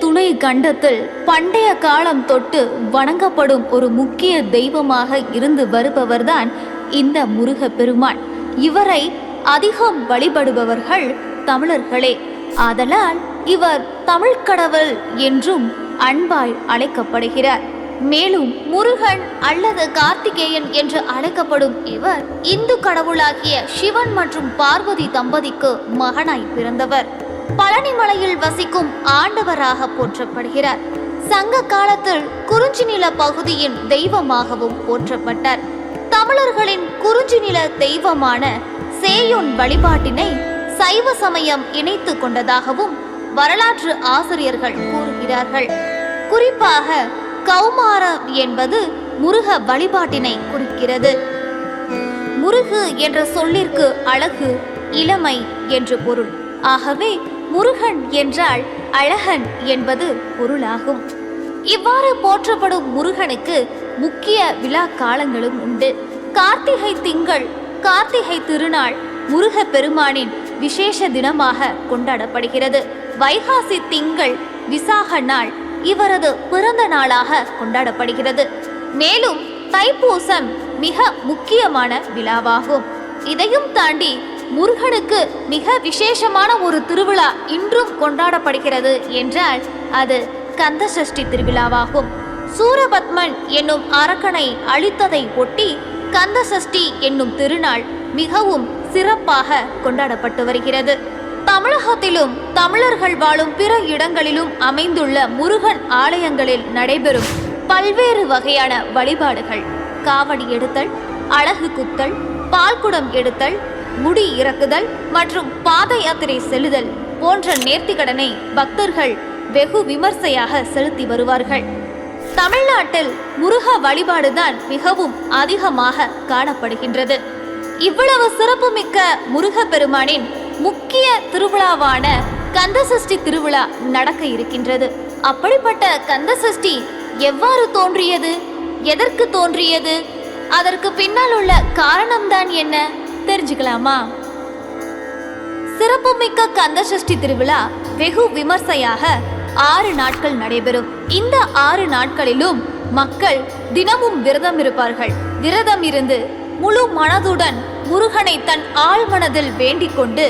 துணை கண்டத்தில் பண்டைய காலம் தொட்டு வணங்கப்படும் ஒரு முக்கிய தெய்வமாக இருந்து வருபவர்தான் இந்த முருகப்பெருமான். இவரை அதிகம் வழிபடுபவர்கள் தமிழர்களே. ஆதலால் இவர் தமிழ் கடவுள் என்றும் அன்பாய் அழைக்கப்படுகிறார். மேலும் முருகன் அல்லது கார்த்திகேயன் என்று அழைக்கப்படும் இவர் இந்து கடவுளாகிய சிவன் மற்றும் பார்வதி தம்பதிக்கு மகனாய் பிறந்தவர். பழனிமலையில் வசிக்கும் ஆண்டவராக போற்றப்படுகிறார். சங்க காலத்தில் குறிஞ்சி நில பகுதியின் தெய்வமாகவும் போற்றப்பட்டார். தமிழர்களின் குறிஞ்சி நில தெய்வமான சேயோன் வழிபாட்டினை சைவ சமயம் இணைத்து கொண்டதாகவும் வரலாற்று ஆசிரியர்கள் கூறுகிறார்கள். குறிப்பாக கௌமாரம் என்பது முருக வழிபாட்டினை குறிக்கிறது. முருகு என்ற சொல்லிற்கு அழகு, இளமை என்று பொருள். ஆகவே முருகன் என்றால் அழகன் என்பது பொருளாகும். இவ்வாறு போற்றப்படும் முருகனுக்கு முக்கிய விழா காலங்களும் உண்டு. கார்த்திகை திங்கள் கார்த்திகை திருநாள் முருக பெருமானின் விசேஷ தினமாக கொண்டாடப்படுகிறது. வைகாசி திங்கள் விசாக நாள் இவரது பிறந்த நாளாக கொண்டாடப்படுகிறது. மேலும் தைப்பூசம் மிக முக்கியமான விழாவாகும். இதையும் தாண்டி முருகனுக்கு மிக விசேஷமான ஒரு திருவிழா இன்றும் கொண்டாடப்படுகிறது என்றால் அது கந்தசஷ்டி திருவிழாவாகும். சூரபத்மன் என்னும் அரக்கனை அழித்ததை ஒட்டி கந்தசஷ்டி என்னும் திருநாள் மிகவும் சிறப்பாக கொண்டாடப்பட்டு வருகிறது. தமிழகத்திலும் தமிழர்கள் வாழும் பிற இடங்களிலும் அமைந்துள்ள முருகன் ஆலயங்களில் நடைபெறும் பல்வேறு வகையான வழிபாடுகள், காவடி எடுத்தல், அழகு குத்தல், பால்குடம் எடுத்தல், முடி இறக்குதல் மற்றும் பாத யாத்திரை செல்லுதல் போன்ற நேர்த்திக்கடனை பக்தர்கள் வெகு விமர்சையாக செலுத்தி வருவார்கள். தமிழ்நாட்டில் முருக வழிபாடுதான் மிகவும் அதிகமாக காணப்படுகின்றது. இவ்வளவு சிறப்புமிக்க முருகப்பெருமானின் முக்கிய திருவிழாவான கந்தசஷ்டி திருவிழா நடக்க இருக்கின்றது. அப்படிப்பட்ட கந்தசஷ்டி எவ்வாறு தோன்றியது, எதற்கு தோன்றியது, அதற்கு பின்னால் உள்ள காரணம்தான் என்ன தெரிஞ்சுக்கலாமா? சிறப்புமிக்க கந்தசஷ்டி திருவிழா வெகு விமர்சையாக 6 நாட்கள் நடைபெறும். இந்த 6 நாட்களிலும் மக்கள் தினமும் விரதம் இருப்பார்கள். விரதம் இருந்து முழு மனதுடன் முருகனை தன் ஆழ்மனதில் வேண்டிக் கொண்டு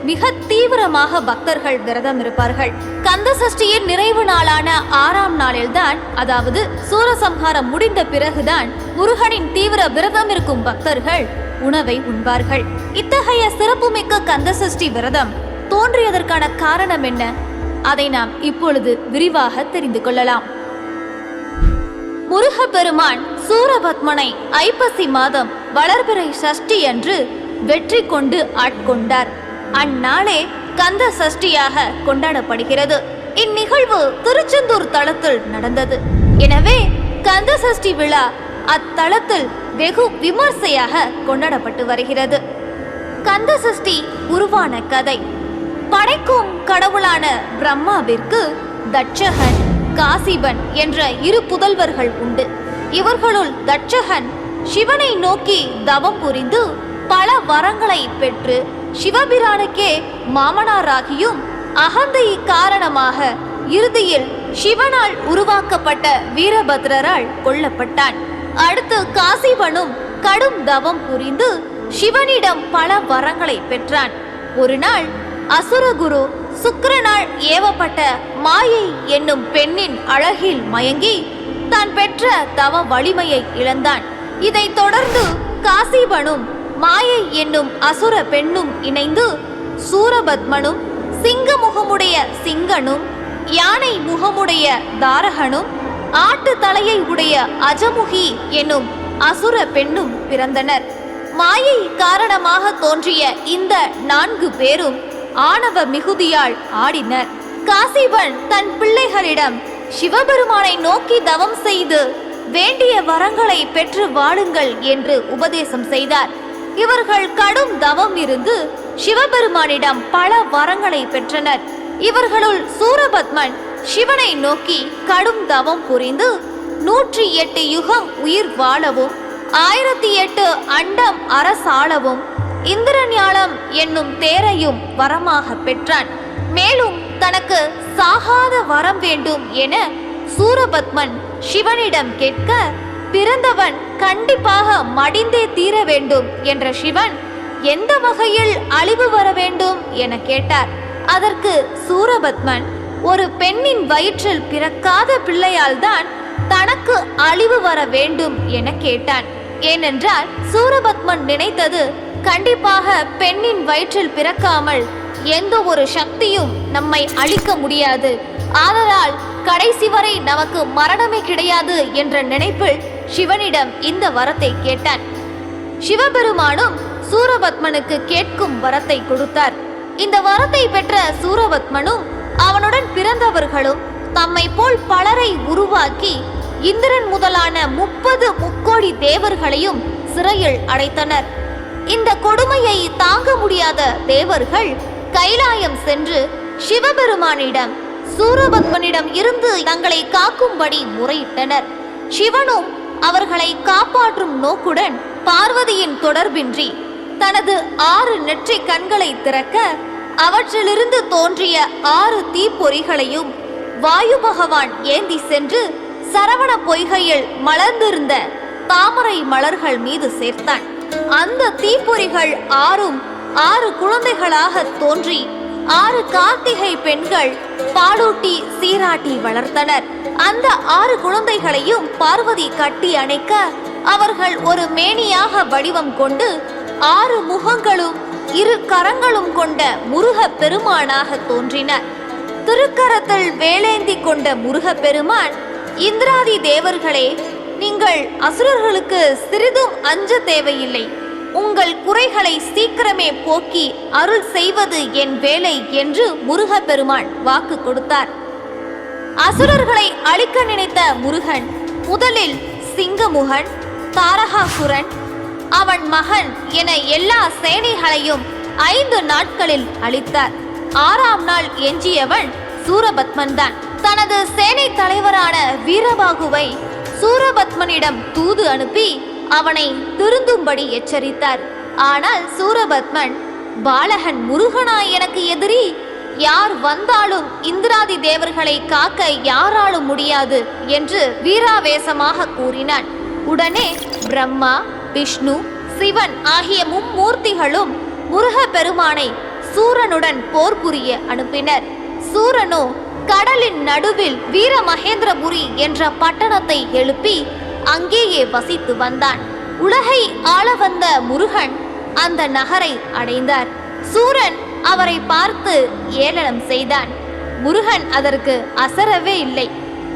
மிக தீவிரமாக பக்தர்கள் விரதம் இருப்பார்கள். கந்தசஷ்டியின் நிறைவு நாளான 6ஆம் நாளில்தான், அதாவது சூரசம்ஹாரம் முடிந்த பிறகுதான் முருகனின் தீவிர விரதம் இருக்கும் பக்தர்கள் உணவை உண்பார்கள். இத்தகைய சிறப்புமிக்க கந்தசஷ்டி விரதம் தோன்றியதற்கான காரணம் என்ன? அதை நாம் இப்பொழுது விரிவாக தெரிந்து கொள்ளலாம். முருகப்பெருமான் சூரபத்மனை ஐப்பசி மாதம் வளர்பிறை சஷ்டி அன்று வெற்றி கொண்டு ஆட்கொண்டார். அந்நாளே கந்த சஷ்டியாக கொண்டாடப்படுகிறது. இந்நிகழ்வு திருச்செந்தூர் தலத்தில் நடந்தது. எனவே கந்த சஷ்டி விழா அத்தலத்தில் வெகு விமர்சையாக கொண்டாடப்பட்டு வருகிறது. கந்த சஷ்டி உருவான கதை. படைக்கும் கடவுளான பிரம்மாவிற்கு தட்சகன், காசிபன் என்ற 2 புதல்வர்கள் உண்டு. இவர்களுள் தட்சகன் சிவனை நோக்கி தவம் புரிந்து பல வரங்களை பெற்று சிவபிரானுக்கே மாமனாராகியும் அகந்தை காரணமாக இறுதியில் சிவனால் உருவாக்கப்பட்ட வீரபத்ரரால் கொல்லப்பட்டான். அடுத்து காசிபனும் கடும் தவம் புரிந்து சிவனிடம் பல வரங்களை பெற்றான். ஒரு நாள் அசுரகுரு சுக்கிரனால் ஏவப்பட்ட மாயை என்னும் பெண்ணின் அழகில் மயங்கி தான் பெற்ற தவ வலிமையை இழந்தான். இதைத் தொடர்ந்து காசிபனும் மாயை என்னும் அசுர பெண்ணும் இணைந்து சூரபத்மனும், சிங்க முகமுடைய சிங்கனும், யானை முகமுடைய தாரகனும், ஆட்டு தலையை உடைய அஜமுகி என்னும் அசுர பெண்ணும் பிறந்தனர். மாயை காரணமாக தோன்றிய இந்த 4 பேரும் ஆணவ மிகுதியால் ஆடினர். காசிபன் தன் பிள்ளைகளிடம் சிவபெருமானை நோக்கி தவம் செய்து வேண்டிய வரங்களை பெற்று வாழுங்கள் என்று உபதேசம் செய்தார். இவர்கள் கடும் தவம் இருந்து சிவபெருமானிடம் பல வரங்களை பெற்றனர். இவர்களுள் சூரபத்மன் சிவனை நோக்கி கடும் தவம் புரிந்து 108 யுகம் உயிர் வாழவும் 1008 அண்டம் அரசாளவும் இந்திரஞாலம் என்னும் தேரையும் வரமாக பெற்றான். மேலும் தனக்கு சாகாத வரம் வேண்டும் என சூரபத்மன் சிவனிடம் கேட்க, பிறந்தவன் கண்டிப்பாக மடிந்தே தீர வேண்டும் என்ற சிவன் எந்த வகையில் அழிவு வர வேண்டும் என கேட்டார். அதற்கு சூரபத்மன், ஒரு பெண்ணின் வயிற்றில் பிறக்காத பிள்ளையால் தான் தனக்கு அழிவு வர வேண்டும் என கேட்டான். ஏனென்றால் சூரபத்மன் நினைத்தது, கண்டிப்பாக பெண்ணின் வயிற்றில் பிறக்காமல் எந்த ஒரு சக்தியும் நம்மை அழிக்க முடியாது, ஆதலால் கடைசி வரை நமக்கு மரணமே கிடையாது என்ற நினைப்பில் சிவனிடம் இந்த வரத்தை கேட்டான். சிவபெருமானும் சூரபத்மனுக்கு கேட்கும் வரத்தை கொடுத்தார். இந்த வரத்தை பெற்ற சூரபத்மனும் அவனுடன் பிறந்தவர்களும் தம்மை போல் பலரை உருவாக்கி இந்திரன் முதலான 30 முக்கோடி தேவர்களையும் சிறையில் அடைத்தனர். இந்த கொடுமையை தாங்க முடியாத தேவர்கள் கைலாயம் சென்று சிவபெருமானிடம் சூரபத்மனிடம் இருந்து தங்களை காக்கும்படி முறையிட்டனர். சிவனும் அவர்களை காப்பாற்றும் நோக்குடன் பார்வதியின் தொடர்பின்றி தனது 6 நெற்றி கண்களை திறக்க, அவற்றிலிருந்து தோன்றிய 6 தீப்பொறிகளையும் வாயு பகவான் ஏந்தி சென்று சரவண பொய்கையில் மலர்ந்திருந்த தாமரை மலர்கள் மீது சேர்த்தான். அந்த தீப்பொறிகள் 6 குழந்தைகளாக தோன்றி 6 கார்த்திகை பெண்கள் பாலூட்டி சீராட்டி வளர்த்தனர். அந்த 6 குழந்தைகளையும் பார்வதி கட்டி அணைக்க, அவர்கள் ஒரு மேனியாக வடிவம் கொண்டு 6 முகங்களும் 2 கரங்களும் கொண்ட முருக பெருமானாக தோன்றினர். திருக்கரத்தில் வேலேந்தி கொண்ட முருக பெருமான், இந்திராதி தேவர்களே, நீங்கள் அசுரர்களுக்கு சிறிதும் அஞ்ச தேவையில்லை, உங்கள் குறைகளை சீக்கிரமே போக்கி அருள் செய்வது என் வேலை என்று முருக பெருமான் வாக்கு கொடுத்தார். அசுரர்களை அழிக்க நினைத்த முருகன் முதலில் சிங்கமுகன், தாரகாசுரன், அவன் மகன் என எல்லா சேனைகளையும் 5 நாட்களில் அழித்தார். 6ஆம் நாள் எஞ்சியவன் சூரபத்மன் தான். தனது சேனை தலைவரான வீரபாகுவை சூரபத்மனிடம் தூது அனுப்பி அவனை திருந்தும்படி எச்சரித்தார். ஆனால் சூரபத்மன், பாலகன் முருகனா எனக்கு எதிரி, யார் வந்தாலும் இந்திராதி தேவர்களை காக்க யாராலும் முடியாது என்று வீராவேசமாக கூறினான். உடனே பிரம்மா, விஷ்ணு, சிவன் ஆகிய மும்மூர்த்திகளும் முருக பெருமானை சூரனுடன் போர் புரிய அனுப்பினர். சூரனோ கடலின் நடுவில் வீரமகேந்திரபுரி என்ற பட்டணத்தை எழுப்பி அங்கேயே வசித்து வந்தான். உலகை ஆள வந்த முருகன் அந்த நகரை அடைந்தார். சூரன் அவரை பார்த்து ஏளனம் செய்தான். முருகன் அதற்கு அசரவே இல்லை.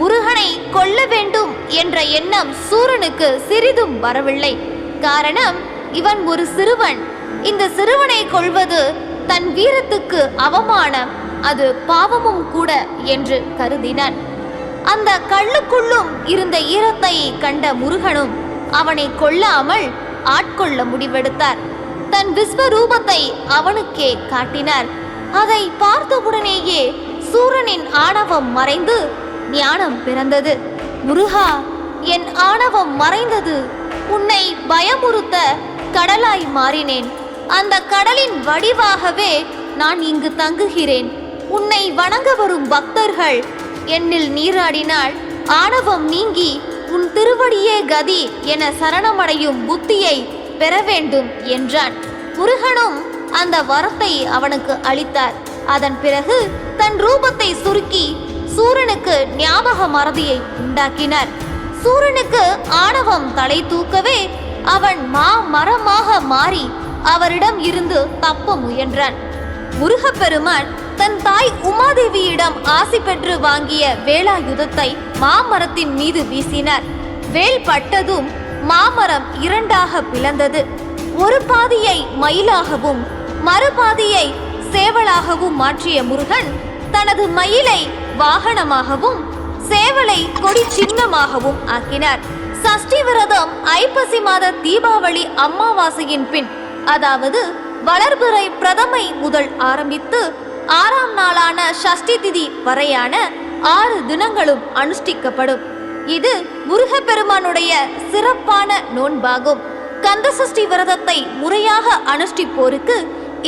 முருகனை கொல்ல வேண்டும் என்ற எண்ணம் சூரனுக்கு சிறிதும் வரவில்லை. காரணம், இவன் ஒரு சிறுவன். இந்த சிறுவனை கொல்வது தன் வீரத்துக்கு அவமானம், அது பாவமும் கூட என்று கருதினான். அந்த கல்லுக்குள்ளும் இருந்த ஈரத்தை கண்ட முருகனும் அவனை கொல்லாமல் ஆட்கொள்ள முடிவெடுத்தார். தன் விஸ்வரூபத்தை அவனுக்கே காட்டினார். அதை பார்த்தவுடனேயே சூரனின் ஆணவம் மறைந்து ஞானம் பிறந்தது. முருகா, என் ஆணவம் மறைந்தது. உன்னை பயமுறுத்த கடலாய் மாறினேன். அந்த கடலின் வடிவாகவே நான் இங்கு தங்குகிறேன். உன்னை வணங்க வரும் பக்தர்கள் என்னில் நீராடினால் ஆணவம் நீங்கி உன் திருவடியே கதி என சரணமடையும் புத்தியை பெற வேண்டும் என்றான். முருகனும் அந்த வரத்தை அவனுக்கு அளித்தார். அதன் பிறகு தன் ரூபத்தை சுருக்கி சூரனுக்கு ஞாபக மறதியை உண்டாக்கினார். சூரனுக்கு ஆணவம் தலை தூக்கவே அவன் மரமாக மாறி அவரிடம் இருந்து தப்ப முயன்றான். முருகப்பெருமான் தன் தாய் உமாதேவியிடம் ஆசி பெற்று வாங்கிய வேலாயுதத்தை மாமரத்தின் மீது வீசினார். வேல் பட்டதும் மாமரம் 2ஆக பிளந்தது. ஒரு பாதியை மயிலாகவும் மறுபாதியை சேவலாகவும் மாற்றிய முருகன் தனது மயிலை வாகனமாகவும் சேவலை கொடி சின்னமாகவும் ஆக்கினார். சஷ்டி விரதம் ஐப்பசி மாத தீபாவளி அமாவாசையின் பின், அதாவது வளர்பிறை பிரதமை முதல் ஆரம்பித்து 6ஆம் நாளான சஷ்டி திதி வரையான 6 தினங்களும் அனுஷ்டிக்கப்படும். இது முருகப்பெருமானுடைய சிறப்பான நோன்பாகும். கந்தசஷ்டி விரதத்தை முறையாக அனுஷ்டிப்போருக்கு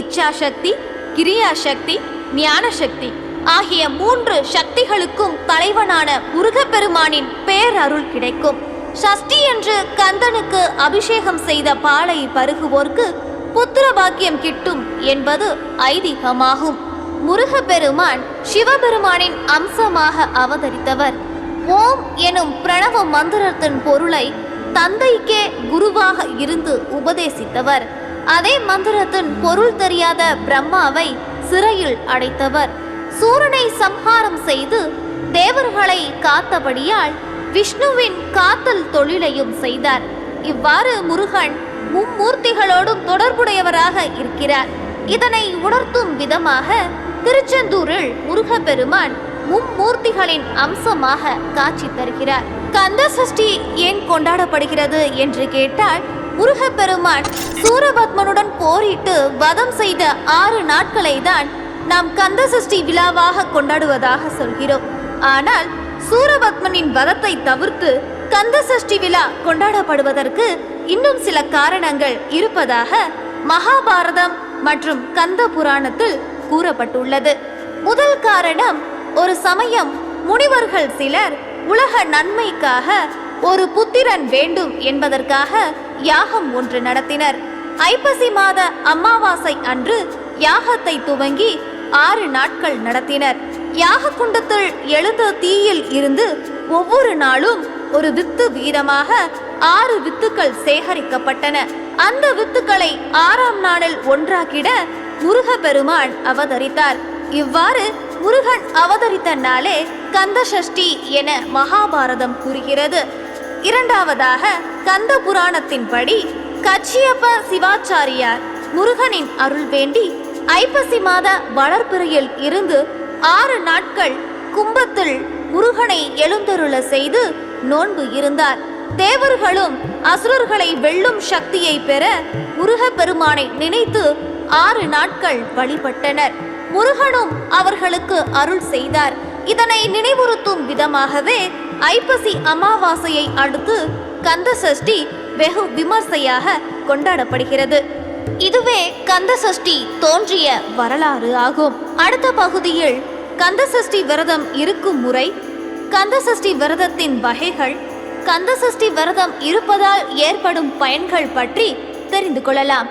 இச்சாசக்தி, கிரியாசக்தி, ஞான சக்தி ஆகிய 3 சக்திகளுக்கும் தலைவனான முருகப்பெருமானின் பேரருள் கிடைக்கும். சஷ்டி என்று கந்தனுக்கு அபிஷேகம் செய்த பாலை பருகுவோர்க்கு புத்திர பாக்கியம் கிட்டும் என்பது ஐதீகமாகும். முருகப்பெருமான் சிவபெருமானின் அம்சமாக அவதரித்தவர். ஓம் எனும் பிரணவ மந்திரத்தின் பொருளை தந்தைக்கே குருவாக இருந்து உபதேசித்தவர். அதே மந்திரத்தின் பொருள் தெரியாத பிரம்மாவை சிறையில் அடைத்தவர். சூரனை சம்ஹாரம் செய்து தேவர்களை காத்தபடியால் விஷ்ணுவின் காத்தல் தொழிலையும் செய்தார். இவ்வாறு முருகன் மும்மூர்த்திகளோடும் தொடர்புடையவராக இருக்கிறார். இதனை உணர்த்தும் விதமாக திருச்செந்தூரில் முருகப்பெருமான் மும்மூர்த்திகளின் அம்சமாக காட்சி தருகிறார். கந்த சஷ்டி ஏன் கொண்டாடப்படுகிறது என்று கேட்டால், முருகப்பெருமான் சூரபத்மனுடன் போரிட்டு வதம் செய்த 6 நாட்களை தான் நாம் கந்த சஷ்டி விழாவாக கொண்டாடுவதாக சொல்கிறோம். ஆனால் சூரபத்மனின் வதத்தை தவிர்த்து கந்த சஷ்டி விழா கொண்டாடப்படுவதற்கு இன்னும் சில காரணங்கள் இருப்பதாக மகாபாரதம் மற்றும் கந்த புராணத்தில் கூறப்பட்டுள்ளது. முதல் காரணம், ஒரு சமயம் முனிவர்கள் சிலர் உலக நன்மைக்காக ஒரு புத்திரன் வேண்டும் என்பதற்காக யாகம் ஒன்று நடத்தினர். ஐப்பசி மாத அமாவாசை அன்று யாகத்தை துவங்கி 6 நாட்கள் நடத்தினர். யாக குண்டத்தில் எழுந்த தீயில் இருந்து ஒவ்வொரு நாளும் ஒரு வித்து வீதமாக 6 வித்துக்கள் சேகரிக்கப்பட்டன. அந்த வித்துக்களை 6ஆம் நாளில் ஒன்றாக்கிட முருகப்பெருமான் அவதரித்தார். இவ்வாறு முருகன் அவதரித்த நாளே கந்த சஷ்டி என மகாபாரதம் கூறுகிறது. இரண்டாவதாக, கந்த புராணத்தின்படி கச்சியப்ப சிவாச்சாரியார் முருகனின் அருள் வேண்டி ஐப்பசி மாத வளர்பிறையில் இருந்து 6 நாட்கள் கும்பத்தில் முருகனை எழுந்தருள செய்து நோன்பு இருந்தார். தேவர்களும் அசுரர்களை வெல்லும் சக்தியை பெற முருகப்பெருமானை நினைத்து 6 நாட்கள் வழிபட்டனர். முருகனும் அவர்களுக்கு அருள் செய்தார். இதனை நினைவுறுத்தும் விதமாகவே ஐப்பசி அமாவாசையை அடுத்து கந்த சஷ்டி வெகு விமர்சையாக கொண்டாடப்படுகிறது. இதுவே கந்த சஷ்டி தோன்றிய வரலாறு ஆகும். அடுத்த பகுதியில் கந்த சஷ்டி விரதம் இருக்கும் முறை, கந்த சஷ்டி விரதத்தின் வகைகள், கந்த சஷ்டி விரதம் இருப்பதால் ஏற்படும் பயன்கள் பற்றி தெரிந்து கொள்ளலாம்.